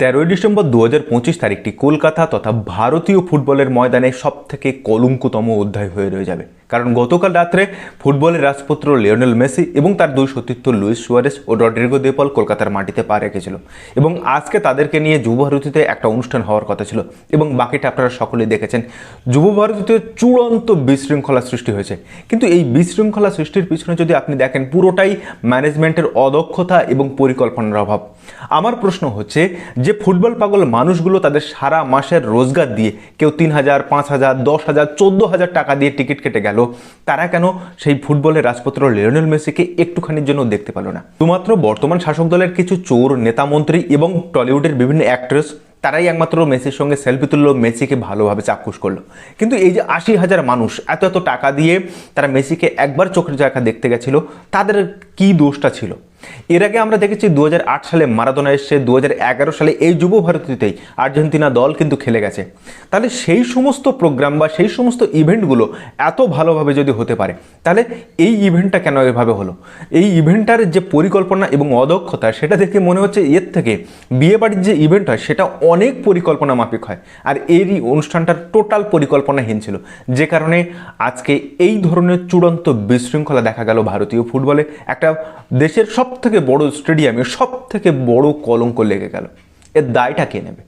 13ই December 2025 তারিখটি কলকাতা তথা ভারতীয় ফুটবলের ময়দানে সবথেকে কলঙ্কতম অধ্যায় হয়ে রয়ে যাবে। কারণ গতকাল রাত্রে ফুটবলের রাজপুত্র লিওনেল মেসি এবং তার দুই সতীর্থ লুইস সুয়ারেস ও রড্রিগো দে পল কলকাতার মাটিতে পা রেখেছিল এবং আজকে তাদেরকে নিয়ে যুব ভারতীতে একটা অনুষ্ঠান হওয়ার কথা ছিল এবং বাকিটা আপনারা সকলেই দেখেছেন। যুব ভারতীতে চূড়ান্ত বিশৃঙ্খলা সৃষ্টি হয়েছে, কিন্তু এই বিশৃঙ্খলা সৃষ্টির পিছনে যদি আপনি দেখেন পুরোটাই ম্যানেজমেন্টের অদক্ষতা এবং পরিকল্পনার অভাব। আমার প্রশ্ন হচ্ছে যে ফুটবল পাগল মানুষগুলো তাদের সারা মাসের রোজগার দিয়ে কেউ 3,000, 5,000, 10,000, 14,000 টাকা দিয়ে টিকিট কেটে গেল, তারা কেন সেই ফুটবলের রাজপুত্র লিওনেল মেসিকে একটুখানির জন্য দেখতে পেল না? শুধুমাত্র বর্তমান শাসক দলের কিছু চোর নেতা মন্ত্রী এবং টলিউডের বিভিন্ন অ্যাক্ট্রেস তারাই একমাত্র মেসির সঙ্গে সেলফি তুললো, মেসিকে ভালোভাবে চাক্ষুষ করলো। কিন্তু এই যে 80,000 মানুষ এত এত টাকা দিয়ে তারা মেসিকে একবার চোখের জায়গা দেখতে গেছিল, তাদের কি দোষটা ছিল? এর আগে আমরা দেখেছি 2008 সালে মারাদোনা এসছে, 2011 সালে এই যুব ভারতীতেই আর্জেন্টিনা দল কিন্তু খেলে গেছে। তাহলে সেই সমস্ত প্রোগ্রাম বা সেই সমস্ত ইভেন্টগুলো এত ভালোভাবে যদি হতে পারে, তাহলে এই ইভেন্টটা কেন এভাবে হলো? এই ইভেন্টটার যে পরিকল্পনা এবং অদক্ষতা, সেটা দেখে মনে হচ্ছে এর থেকে বিয়েবাড়ির যে ইভেন্ট হয় সেটা অনেক পরিকল্পনা মাফিক হয়, আর এই অনুষ্ঠানটার টোটাল পরিকল্পনাহীন ছিল, যে কারণে আজকে এই ধরনের চূড়ান্ত বিশৃঙ্খলা দেখা গেল ভারতীয় ফুটবলে। একটা দেশের সব থেকে বড় স্টেডিয়ামে সব থেকে বড় কলঙ্ক লেগে গেল। এর দায়টা কে নেবে?